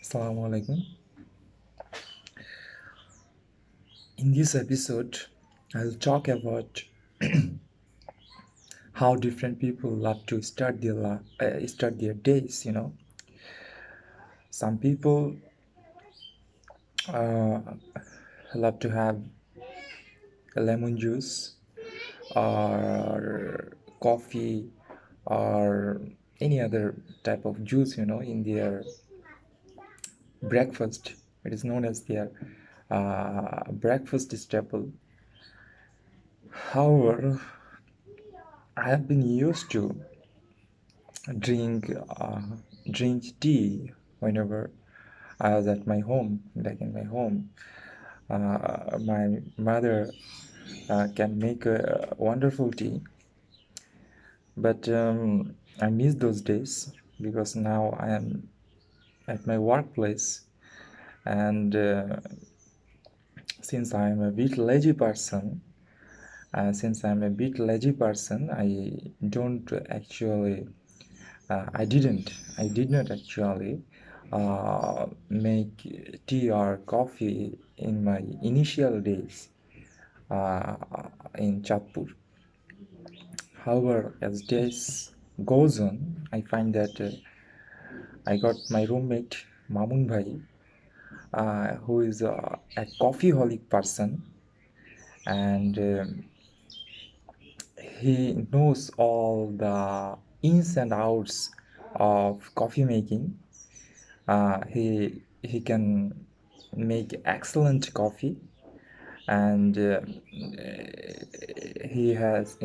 Assalamu alaikum. In this episode, I'll talk about how different people love to start their days. Some people uh, love to have lemon juice or coffee or any other type of juice, in their breakfast. It is known as their breakfast staple. However, I have been used to drink uh, drink tea whenever I was at my home, back in my home. My mother can make a wonderful tea, but I miss those days because now I am at my workplace, and since I am a bit lazy person, I don't actually I did not actually make tea or coffee in my initial days uh, in Chatpur. However, as days goes on, I find that I got my roommate Mamun Bhai, who is a coffeeholic person, and he knows all the ins and outs of coffee making. He can make excellent coffee, and he has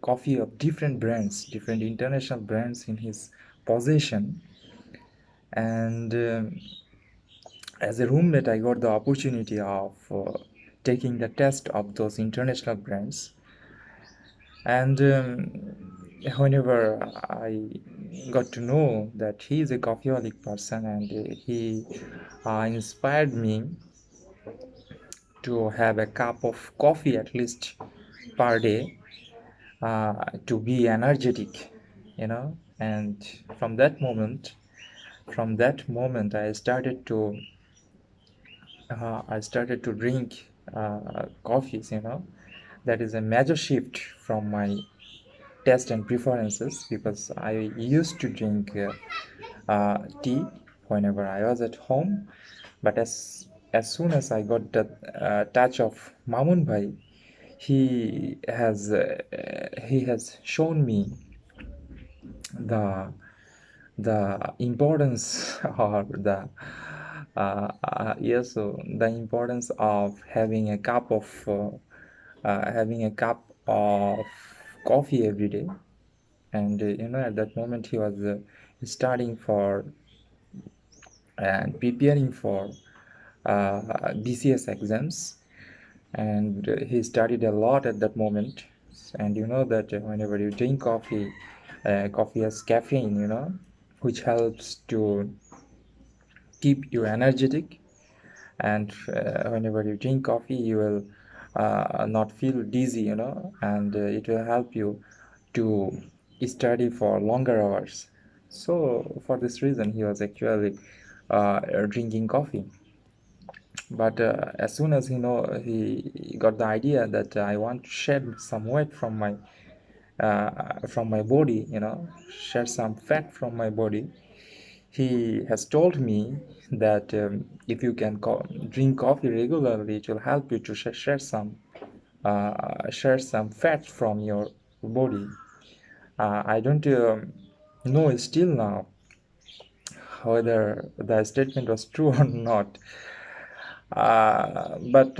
coffee of different brands, different international brands in his possession. And as a roommate, I got the opportunity of taking the test of those international brands. And whenever I got to know that he is a coffeeholic person, and he inspired me to have a cup of coffee at least per day, to be energetic, and from that moment I started to drink coffees. That is a major shift from my taste and preferences, because I used to drink tea whenever I was at home. But as soon as I got the touch of Mamun Bhai, he has shown me the the importance or the importance of having a cup of coffee every day. And at that moment he was starting for and preparing for BCS exams, and he studied a lot at that moment. And you know that whenever you drink coffee, coffee has caffeine, which helps to keep you energetic. And whenever you drink coffee, you will not feel dizzy, and it will help you to study for longer hours. So for this reason, he was actually drinking coffee. But as soon as he got the idea that I want to shed some weight from my body, shed some fat from my body, he has told me that if you can drink coffee regularly, it will help you to share some fat from your body. I don't know still now whether the statement was true or not. But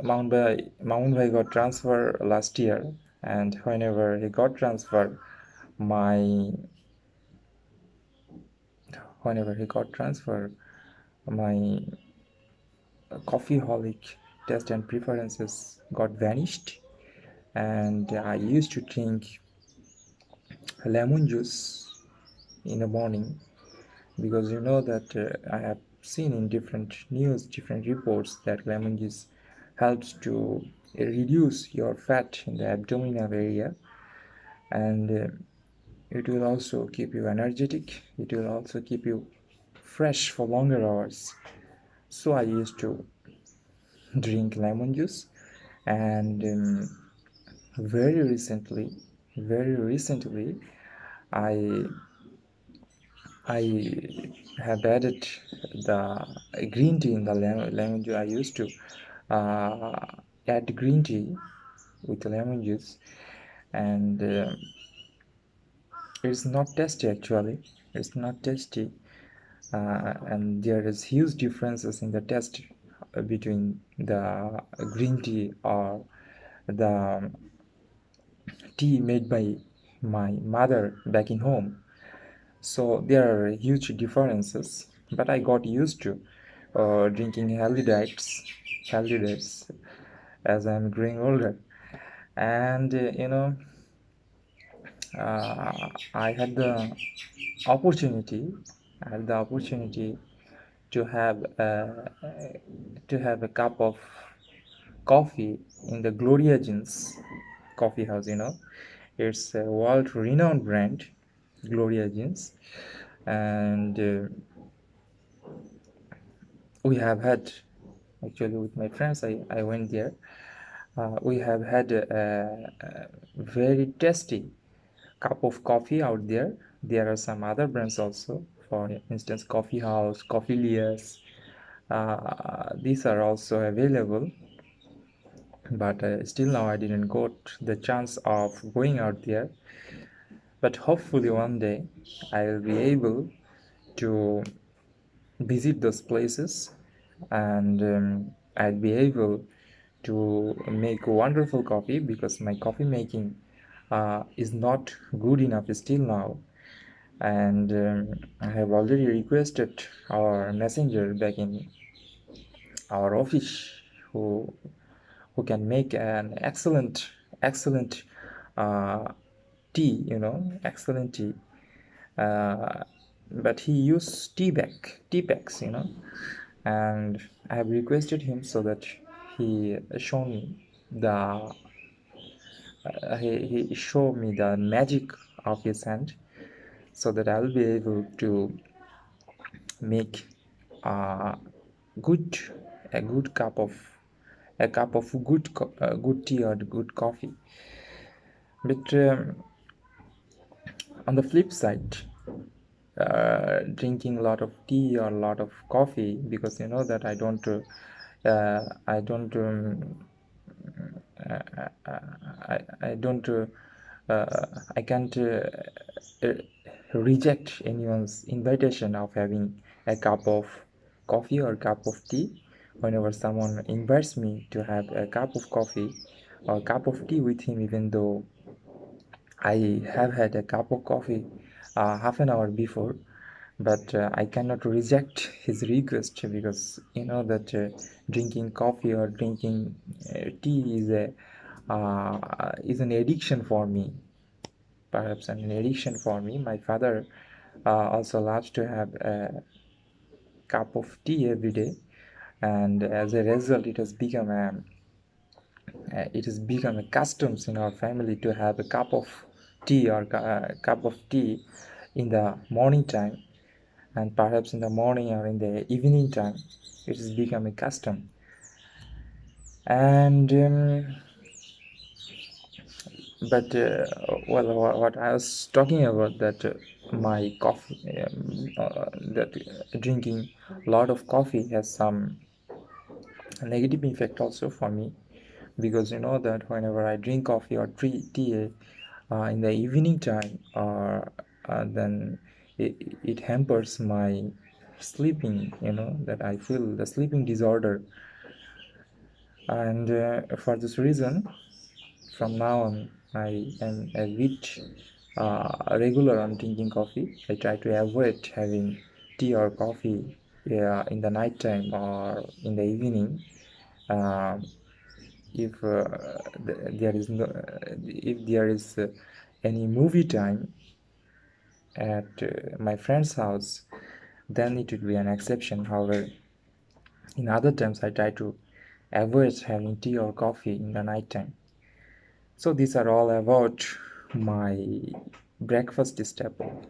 Mount Bhai got transferred last year, and whenever he got transferred, my whenever he got transferred, my coffeeholic taste and preferences got vanished, and I used to drink lemon juice in the morning, because you know that I have seen in different news, different reports, that lemon juice helps to reduce your fat in the abdominal area. And it will also keep you energetic, it will also keep you fresh for longer hours. So I used to drink lemon juice. And very recently very recently i I have added the green tea in the lemon juice. I used to uh, add green tea with lemon juice, and it's not tasty actually. It's not tasty, and there is huge differences in the taste between the green tea or the tea made by my mother back in home. So there are huge differences, but I got used to drinking healthy diets as I'm growing older. And I had the opportunity, I had the opportunity to have a cup of coffee in the Gloria Jeans coffee house. It's a world-renowned brand, Gloria Jeans, and we have had, actually with my friends, I went there. We have had a very tasty cup of coffee out there. There are some other brands also, for instance Coffee House, Coffee Lias. These are also available, but still now I didn't got the chance of going out there. But hopefully one day I will be able to visit those places, and I'll be able to make wonderful coffee, because my coffee making is not good enough still now. And I have already requested our messenger back in our office, who can make an excellent uh, tea, excellent tea. uh, but he used tea bags, and I have requested him so that he show me the he showed me the magic of his hand, so that I'll be able to make a good a good cup of good tea or good coffee. But on the flip side, drinking a lot of tea or a lot of coffee, because you know that I don't I don't I can't uh, reject anyone's invitation of having a cup of coffee or cup of tea. Whenever someone invites me to have a cup of coffee or cup of tea with him, even though I have had a cup of coffee half an hour before, but I cannot reject his request, because you know that drinking coffee or drinking tea is an addiction for me. Perhaps an addiction for me. My father also loves to have a cup of tea every day, and as a result, it has become a custom in our family to have a cup of tea or cup of tea in the morning time, and perhaps in the morning or in the evening time. It has become a custom. And but well, what I was talking about, that my coffee that drinking a lot of coffee has some negative effect also for me, because you know that whenever I drink coffee or tea in the evening time, or then it hampers my sleeping, that I feel the sleeping disorder. And for this reason, from now on, I am a bit regular on drinking coffee. I try to avoid having tea or coffee, yeah, in the night time or in the evening. uh, if there is no if there is any movie time at my friend's house, then it would be an exception. However, in other times I try to avoid having tea or coffee in the night time. So these are all about my breakfast staple.